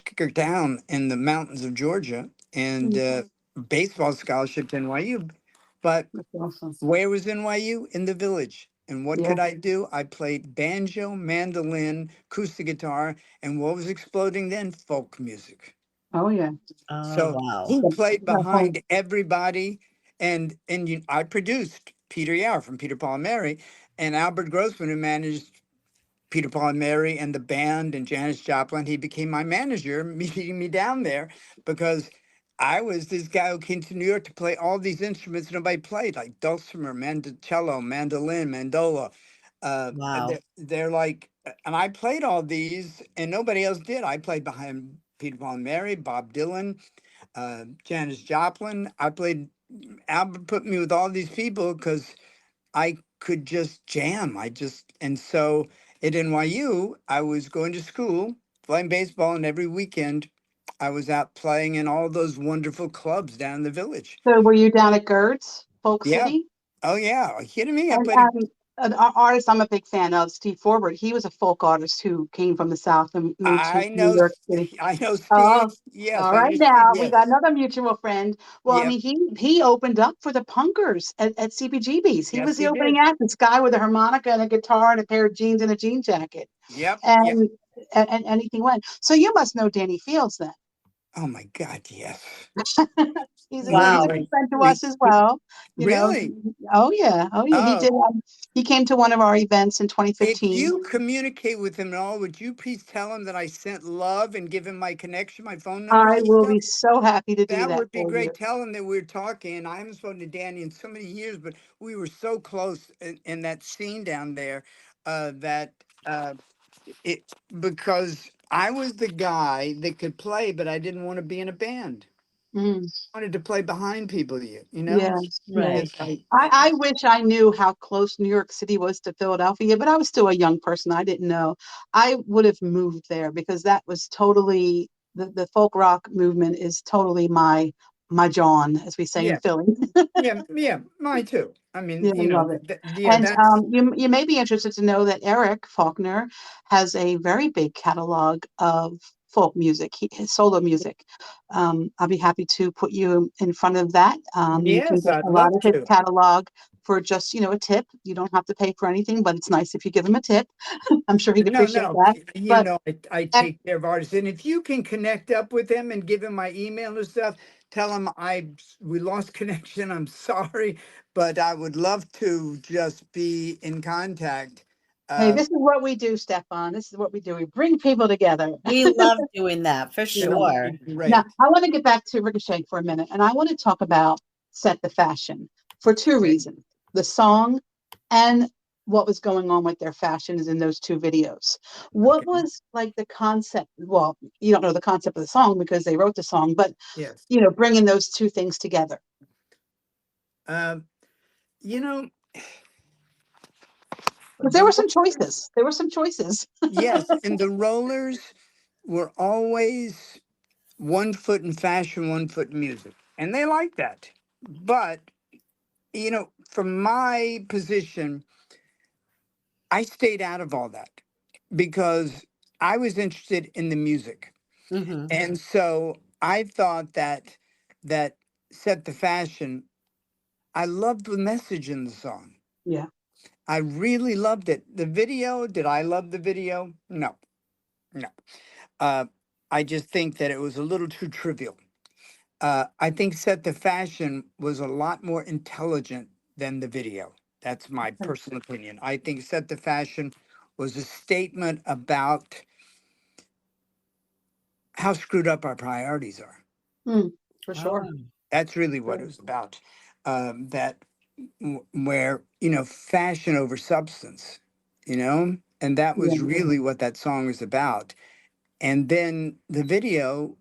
[SPEAKER 3] kicker town in the mountains of Georgia, and
[SPEAKER 1] Mm,
[SPEAKER 3] baseball scholarship to NYU. But
[SPEAKER 1] that's awesome.
[SPEAKER 3] where was NYU? In the village. And what
[SPEAKER 1] Yeah.
[SPEAKER 3] could I do? I played banjo, mandolin, acoustic guitar, and what was exploding then? Folk music.
[SPEAKER 1] Oh yeah.
[SPEAKER 2] Oh,
[SPEAKER 3] So
[SPEAKER 2] wow.
[SPEAKER 3] who played
[SPEAKER 1] Have fun.
[SPEAKER 3] behind everybody? And I produced Peter Yar from Peter Paul and Mary, and Albert Grossman, who managed Peter Paul and Mary and the band and Janis Joplin. He became my manager, meeting me down there because I was this guy who came to New York to play all these instruments nobody played, like dulcimer, mandocello, mandolin, mandola.
[SPEAKER 2] Wow.
[SPEAKER 3] They're like, and I played all these, and nobody else did. I played behind Peter Paul and Mary, Bob Dylan, Janis Joplin. Albert put me with all these people because I could just jam. And so at NYU, I was going to school, playing baseball, and every weekend I was out playing in all those wonderful clubs down in the village.
[SPEAKER 1] So were you down at Gertz, Folk
[SPEAKER 3] Yeah.
[SPEAKER 1] City?
[SPEAKER 3] Oh, yeah. Are you kidding me? I
[SPEAKER 1] And
[SPEAKER 3] played.
[SPEAKER 1] an artist I'm a big fan of, Steve Forward. He was a folk artist who came from the South and moved to
[SPEAKER 3] I
[SPEAKER 1] New
[SPEAKER 3] know,
[SPEAKER 1] York City.
[SPEAKER 3] I know Steve.
[SPEAKER 1] Oh,
[SPEAKER 3] Yes,
[SPEAKER 1] all
[SPEAKER 3] I
[SPEAKER 1] right.
[SPEAKER 3] know Steve.
[SPEAKER 1] Now we got
[SPEAKER 3] Yes.
[SPEAKER 1] another mutual friend. Well, I
[SPEAKER 3] Yep.
[SPEAKER 1] mean, he opened up for the punkers at CBGB's. He
[SPEAKER 3] Yes,
[SPEAKER 1] was the
[SPEAKER 3] he
[SPEAKER 1] opening
[SPEAKER 3] did.
[SPEAKER 1] act. This guy with a harmonica and a guitar and a pair of jeans and a jean jacket,
[SPEAKER 3] Yep. Yep.
[SPEAKER 1] and and anything went. So you must know Danny Fields then.
[SPEAKER 3] Oh my God. Yes.
[SPEAKER 1] He's a
[SPEAKER 2] Wow.
[SPEAKER 1] good friend to us as well. You know,
[SPEAKER 3] Really?
[SPEAKER 1] oh yeah, oh yeah. He
[SPEAKER 3] Oh,
[SPEAKER 1] did. He came to one of our events in
[SPEAKER 3] if
[SPEAKER 1] 2015.
[SPEAKER 3] you communicate with him at all, would you please tell him that I sent love and give him my connection, my phone numbers
[SPEAKER 1] I
[SPEAKER 3] and
[SPEAKER 1] will
[SPEAKER 3] stuff?
[SPEAKER 1] be so happy to do
[SPEAKER 3] That
[SPEAKER 1] that
[SPEAKER 3] would be
[SPEAKER 1] for you.
[SPEAKER 3] great. Tell him that we were talking. I haven't spoken to Danny in so many years, but we were so close in that scene down there that it because I was the guy that could play, but I didn't want to be in a band.
[SPEAKER 1] Mm.
[SPEAKER 3] I wanted to play behind people. You know.
[SPEAKER 1] Yes,
[SPEAKER 2] Right.
[SPEAKER 1] yes.
[SPEAKER 3] It's like
[SPEAKER 1] I wish I knew how close New York City was to Philadelphia, but I was still a young person. I didn't know. I would have moved there because that was totally the folk rock movement is totally my John, as we say in
[SPEAKER 3] yeah,
[SPEAKER 1] Philly.
[SPEAKER 3] yeah, mine too. I mean,
[SPEAKER 1] Yeah, I love it.
[SPEAKER 3] yeah,
[SPEAKER 1] And
[SPEAKER 3] that's
[SPEAKER 1] you may be interested to know that Eric Faulkner has a very big catalog of folk music, his solo music. I'll be happy to put you in front of that. You can
[SPEAKER 3] yes,
[SPEAKER 1] get
[SPEAKER 3] I'd
[SPEAKER 1] a lot
[SPEAKER 3] love
[SPEAKER 1] of his
[SPEAKER 3] to.
[SPEAKER 1] catalog for just, a tip. You don't have to pay for anything, but it's nice if you give him a tip. I'm sure he'd
[SPEAKER 3] No,
[SPEAKER 1] appreciate
[SPEAKER 3] no,
[SPEAKER 1] that. But
[SPEAKER 3] I
[SPEAKER 1] and,
[SPEAKER 3] take care of artists, and if you can connect up with him and give him my email and stuff, tell him we lost connection. I'm sorry, but I would love to just be in contact.
[SPEAKER 1] hey,
[SPEAKER 3] Uh,
[SPEAKER 1] this is what we do, Stefan. This is what we do. We bring people together.
[SPEAKER 2] We love doing that for
[SPEAKER 1] Yeah.
[SPEAKER 3] that would
[SPEAKER 2] sure.
[SPEAKER 3] be
[SPEAKER 1] Now,
[SPEAKER 3] great.
[SPEAKER 1] I want to get back to Ricochet for a minute, and I want to talk about Set the Fashion for two
[SPEAKER 3] Okay.
[SPEAKER 1] reasons. The song and what was going on with their fashions in those two videos. What
[SPEAKER 3] Okay.
[SPEAKER 1] was like the concept? Well, you don't know the concept of the song because they wrote the song, but
[SPEAKER 3] Yes.
[SPEAKER 1] bringing those two things together.
[SPEAKER 3] Um, you know,
[SPEAKER 1] Because
[SPEAKER 3] the
[SPEAKER 1] there were some
[SPEAKER 3] rollers,
[SPEAKER 1] choices. There were some choices.
[SPEAKER 3] yes, and the rollers were always 1 foot in fashion, 1 foot in music, and they like that. But from my position, I stayed out of all that because I was interested in the music.
[SPEAKER 2] Hmm.
[SPEAKER 3] And so I thought that set the fashion. I loved the message in the song.
[SPEAKER 1] Yeah.
[SPEAKER 3] I really loved it. The video, did I love the video? No, no. Uh, I just think that it was a little too trivial. I think Set the Fashion was a lot more intelligent than the video. That's my personal opinion. I think Set the Fashion was a statement about how screwed up our priorities are.
[SPEAKER 1] Mm, for sure.
[SPEAKER 2] Oh,
[SPEAKER 3] That's really what it
[SPEAKER 1] Sure.
[SPEAKER 3] was about. That where fashion over substance, and that
[SPEAKER 1] Yeah.
[SPEAKER 3] was really what that song was about. And then the video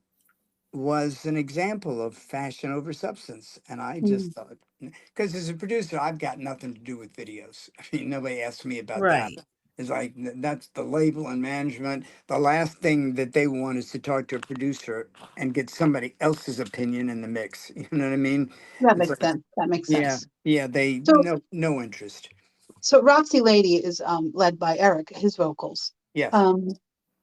[SPEAKER 3] was an example of fashion over substance. And I just
[SPEAKER 1] Mm,
[SPEAKER 3] thought, because as a producer, I've got nothing to do with videos. I mean, nobody asked me about that.
[SPEAKER 2] right.
[SPEAKER 3] It's like that's the label and management. The last thing that they want is to talk to a producer and get somebody else's opinion in the mix. You know what I mean?
[SPEAKER 1] that
[SPEAKER 3] It's
[SPEAKER 1] makes
[SPEAKER 3] like,
[SPEAKER 1] sense. That makes
[SPEAKER 3] yeah,
[SPEAKER 1] sense.
[SPEAKER 3] yeah, they
[SPEAKER 1] So
[SPEAKER 3] no interest.
[SPEAKER 1] So Roxy Lady is led by Eric, his vocals.
[SPEAKER 3] Yes.
[SPEAKER 1] Um,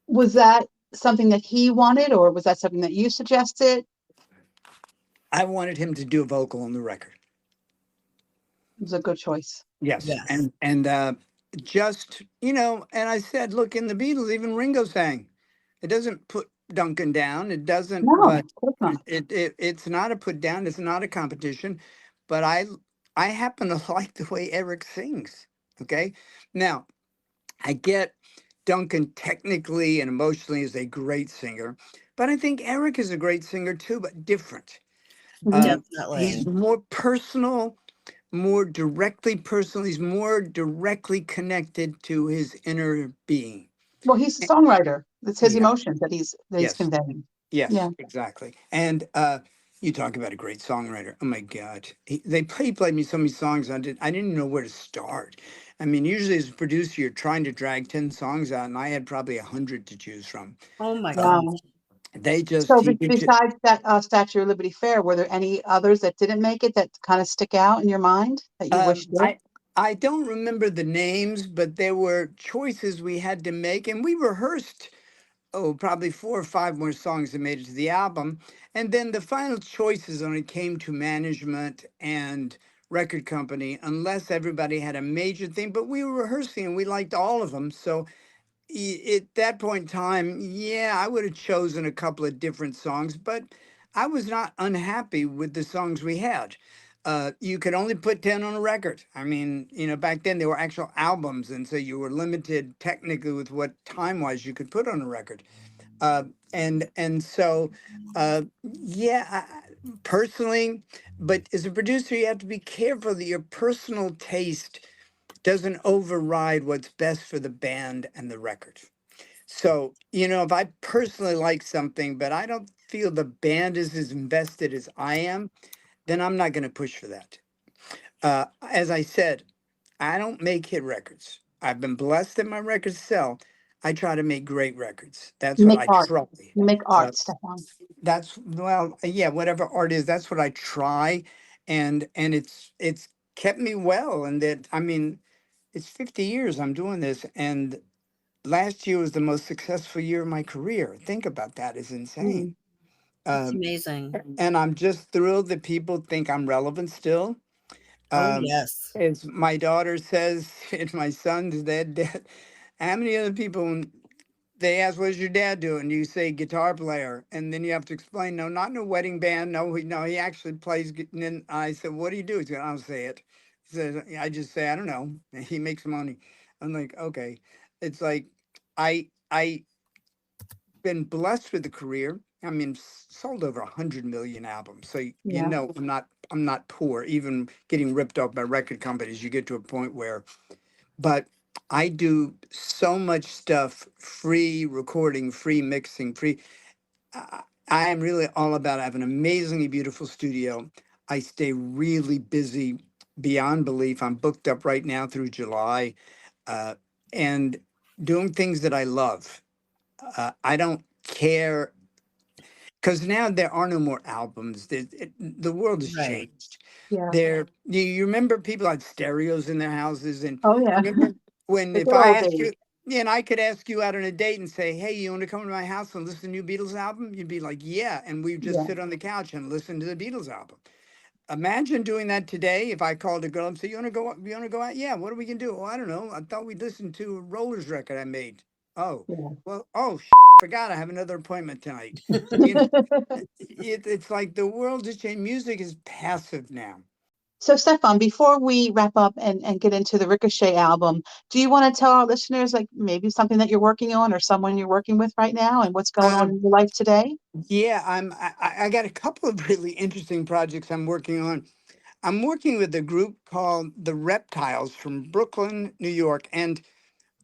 [SPEAKER 1] was that something that he wanted, or was that something that you suggested?
[SPEAKER 3] I wanted him to do a vocal on the record.
[SPEAKER 1] It was a good choice.
[SPEAKER 3] Yes,
[SPEAKER 2] Yes.
[SPEAKER 3] and just and I said, look, in the Beatles, even Ringo sang. It doesn't put Duncan down. It doesn't,
[SPEAKER 1] No,
[SPEAKER 3] but
[SPEAKER 1] of course not.
[SPEAKER 3] it's not a put down. It's not a competition. But I happen to like the way Eric sings. Okay, now I get Duncan technically and emotionally is a great singer, but I think Eric is a great singer too, but different.
[SPEAKER 1] Mhm.
[SPEAKER 3] He's
[SPEAKER 2] Definitely.
[SPEAKER 3] more personal, more directly personal. He's more directly connected to his inner being.
[SPEAKER 1] Well, he's a songwriter. It's his
[SPEAKER 3] Yeah.
[SPEAKER 1] emotions that he's
[SPEAKER 3] Yes.
[SPEAKER 1] conveying.
[SPEAKER 3] Yes.
[SPEAKER 1] Yeah.
[SPEAKER 3] Exactly. And you talk about a great songwriter. Oh my God, he played me so many songs. I didn't know where to start. I mean, usually as a producer, you're trying to drag 10 songs out, and I had probably 100 to choose from.
[SPEAKER 2] Oh my
[SPEAKER 3] Uh,
[SPEAKER 2] gosh.
[SPEAKER 1] Wow.
[SPEAKER 3] they just
[SPEAKER 1] So
[SPEAKER 3] he could just
[SPEAKER 1] besides that Statue of Liberty Fair, were there any others that didn't make it that kind of stick out in your mind that you wish
[SPEAKER 3] I
[SPEAKER 1] did?
[SPEAKER 3] I don't remember the names, but there were choices we had to make, and we rehearsed, oh, probably 4 or 5 more songs that made it to the album. And then the final choices only came to management and record company, unless everybody had a major thing. But we were rehearsing and we liked all of them. So at that point in time, yeah, I would have chosen a couple of different songs, but I was not unhappy with the songs we had. You could only put 10 on a record. I mean, back then there were actual albums, and so you were limited technically with what time-wise you could put on a record. Uh, and so, yeah, personally, but as a producer, you have to be careful that your personal taste doesn't override what's best for the band and the record. So, if I personally like something, but I don't feel the band is as invested as I am, then I'm not going to push for that. As I said, I don't make hit records. I've been blessed that my records sell. I try to make great records. That's
[SPEAKER 1] You
[SPEAKER 3] what
[SPEAKER 1] make
[SPEAKER 3] I
[SPEAKER 1] art.
[SPEAKER 3] try.
[SPEAKER 1] You make
[SPEAKER 3] Uh,
[SPEAKER 1] art, Stefan.
[SPEAKER 3] that's well, yeah, whatever art is, that's what I try, and it's kept me well. And that I mean, it's 50 years I'm doing this, and last year was the most successful year of my career. Think about that; is insane.
[SPEAKER 1] Mm.
[SPEAKER 2] That's
[SPEAKER 3] Um,
[SPEAKER 2] amazing.
[SPEAKER 3] and I'm just thrilled that people think I'm relevant still.
[SPEAKER 2] Oh,
[SPEAKER 3] Um,
[SPEAKER 2] yes.
[SPEAKER 3] as my daughter says, and my son's dad, how many other people, when they ask, "What's your dad doing?" You say, "Guitar player," and then you have to explain, "No, not in a wedding band. No, he actually plays." And then I said, "What do you do?" He said, "I don't say it." He says, "I just say I don't know." He makes money. I'm like, okay. It's like I been blessed with a career. I mean, sold over 100 million albums. So
[SPEAKER 1] Yeah.
[SPEAKER 3] I'm not poor. Even getting ripped off by record companies, you get to a point where. But I do so much stuff, free recording, free mixing, free. I am really all about. I have an amazingly beautiful studio. I stay really busy beyond belief. I'm booked up right now through July, uh, and doing things that I love. I don't care because now there are no more albums. The world has
[SPEAKER 2] Right.
[SPEAKER 3] changed.
[SPEAKER 1] Yeah.
[SPEAKER 3] You remember people had stereos in their houses, and
[SPEAKER 1] Oh, yeah.
[SPEAKER 3] remember when
[SPEAKER 1] The
[SPEAKER 3] if
[SPEAKER 1] good
[SPEAKER 3] I
[SPEAKER 1] old
[SPEAKER 3] asked
[SPEAKER 1] days.
[SPEAKER 3] you, yeah, and I could ask you out on a date and say, "Hey, you want to come to my house and listen to new Beatles album?" You'd be like, "Yeah," and we'd just
[SPEAKER 1] Yeah.
[SPEAKER 3] sit on the couch and listen to the Beatles album. Imagine doing that today. If I called a girl and said, "You want to go? You want to go out? Yeah. What are we gonna do?" "Oh, I don't know. I thought we'd listen to a Rollers record I made." "Oh,
[SPEAKER 1] Yeah.
[SPEAKER 3] well. Oh, forgot I have another appointment tonight." You know, it's like the world has changed. Music is passive now.
[SPEAKER 1] So, Stefan, before we wrap up and get into the Ricochet album, do you want to tell our listeners, like maybe something that you're working on or someone you're working with right now and what's going on
[SPEAKER 3] Um,
[SPEAKER 1] in your life today?
[SPEAKER 3] yeah, I got a couple of really interesting projects I'm working on. I'm working with a group called the Reptiles from Brooklyn, New York, and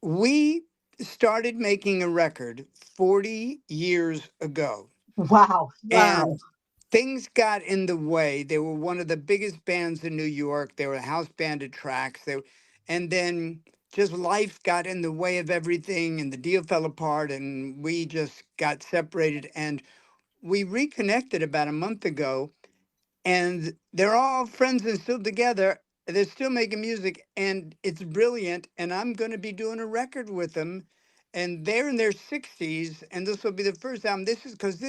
[SPEAKER 3] we started making a record 40 years ago.
[SPEAKER 1] Wow.
[SPEAKER 3] And
[SPEAKER 2] Wow.
[SPEAKER 3] things got in the way. They were one of the biggest bands in New York. They were a house band at tracks. And then just life got in the way of everything, and the deal fell apart, and we just got separated. And we reconnected about a month ago, and they're all friends and still together. They're still making music, and it's brilliant. And I'm going to be doing a record with them, and they're in their 60s, and this will be the first album. This is because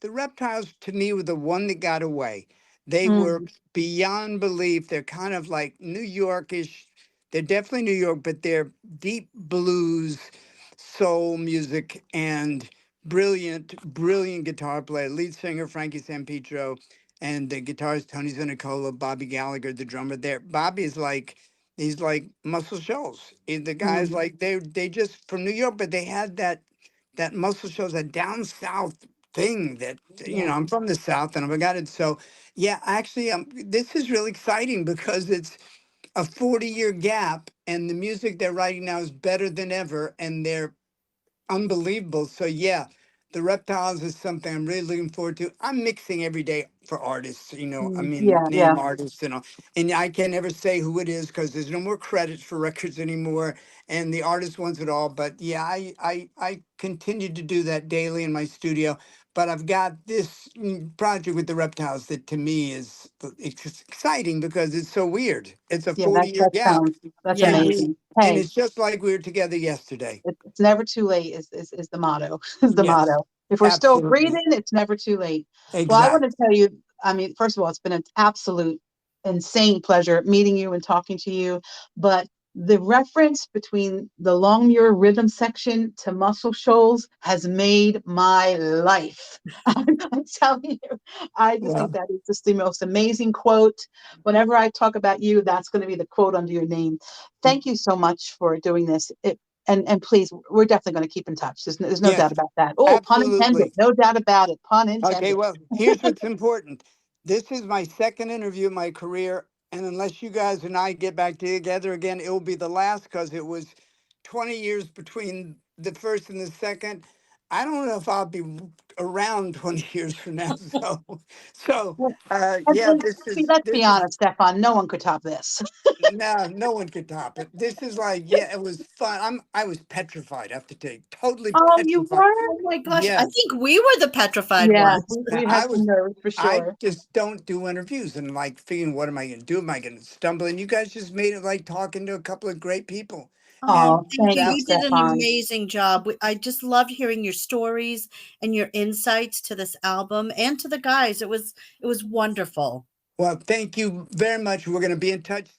[SPEAKER 3] the Reptiles to me were the one that got away. They were
[SPEAKER 1] Mm.
[SPEAKER 3] beyond belief. They're kind of like New Yorkish. They're definitely New York, but they're deep blues, soul music, and brilliant guitar player, lead singer Frankie Sampietro, and the guitarist Tony Zunicola, Bobby Gallagher, the drummer there. Bobby is like he's like Muscle Shoals. The guys
[SPEAKER 1] Mm.
[SPEAKER 3] like they just from New York, but they had that Muscle Shoals, that down south thing that
[SPEAKER 1] Yeah.
[SPEAKER 3] I'm from the south and I've got it. So yeah, actually, this is really exciting because it's a 40-year gap, and the music they're writing now is better than ever, and they're unbelievable. So yeah, the Reptiles is something I'm really looking forward to. I'm mixing every day for artists, I
[SPEAKER 1] Mm.
[SPEAKER 3] mean,
[SPEAKER 1] Yeah. Yeah.
[SPEAKER 3] name artists and all. And I can never say who it is because there's no more credits for records anymore, and the artist wants it all. But yeah, I continue to do that daily in my studio. but I've got this project with the reptiles that to me is it's exciting because it's so weird. It's a
[SPEAKER 1] Yeah,
[SPEAKER 3] 40-year
[SPEAKER 1] that
[SPEAKER 3] gap,
[SPEAKER 1] sounds, that's
[SPEAKER 2] Yeah.
[SPEAKER 1] amazing.
[SPEAKER 3] and
[SPEAKER 1] Hey,
[SPEAKER 3] it's just like we were together yesterday.
[SPEAKER 1] it's never too late is the motto, is the
[SPEAKER 3] Yes,
[SPEAKER 1] motto. If we're still
[SPEAKER 3] absolutely.
[SPEAKER 1] breathing, it's never too late. Well, I want to
[SPEAKER 3] Exactly.
[SPEAKER 1] tell you, I mean, first of all, it's been an absolute insane pleasure meeting you and talking to you. But the reference between the Longmuir rhythm section to Muscle Shoals has made my life. I'm telling you, I just think
[SPEAKER 3] Well,
[SPEAKER 1] that is just the most amazing quote. Whenever I talk about you, that's going to be the quote under your name. Thank you so much for doing this. And please, we're definitely going to keep in touch. There's no doubt
[SPEAKER 3] yes,
[SPEAKER 1] about that. Oh, pun intended.
[SPEAKER 3] absolutely.
[SPEAKER 1] No doubt about it. Pun
[SPEAKER 3] Okay,
[SPEAKER 1] intended.
[SPEAKER 3] well, here's what's important. This is my second interview in my career, and unless you guys and I get back together again, it will be the last because it was 20 years between the first and the second. I don't know if I'll be around 20 years from now. So
[SPEAKER 1] Well,
[SPEAKER 3] yeah,
[SPEAKER 1] and let's be
[SPEAKER 3] this is
[SPEAKER 1] honest, Stefan. No one could top this.
[SPEAKER 3] no, no one could top it. This is like, yeah, it was fun. I was petrified, I have to tell you, totally
[SPEAKER 1] Oh, you
[SPEAKER 3] petrified.
[SPEAKER 1] were?
[SPEAKER 2] Oh my gosh. I
[SPEAKER 3] Yes.
[SPEAKER 2] think we were the petrified
[SPEAKER 1] Yes,
[SPEAKER 2] ones.
[SPEAKER 1] we had
[SPEAKER 3] I
[SPEAKER 1] some
[SPEAKER 3] was
[SPEAKER 1] nerves for
[SPEAKER 3] I
[SPEAKER 1] sure.
[SPEAKER 3] just don't do interviews and like thinking, what am I going to do? Am I going to stumble? And you guys just made it like talking to a couple of great people.
[SPEAKER 2] Oh,
[SPEAKER 3] And
[SPEAKER 1] Oh,
[SPEAKER 2] thank
[SPEAKER 1] thank
[SPEAKER 2] you.
[SPEAKER 1] you,
[SPEAKER 2] You
[SPEAKER 3] that,
[SPEAKER 2] did an
[SPEAKER 1] Stefan.
[SPEAKER 2] amazing job. I just loved hearing your stories and your insights to this album and to the guys. It was wonderful.
[SPEAKER 3] well, thank you very much. We're going to be in touch.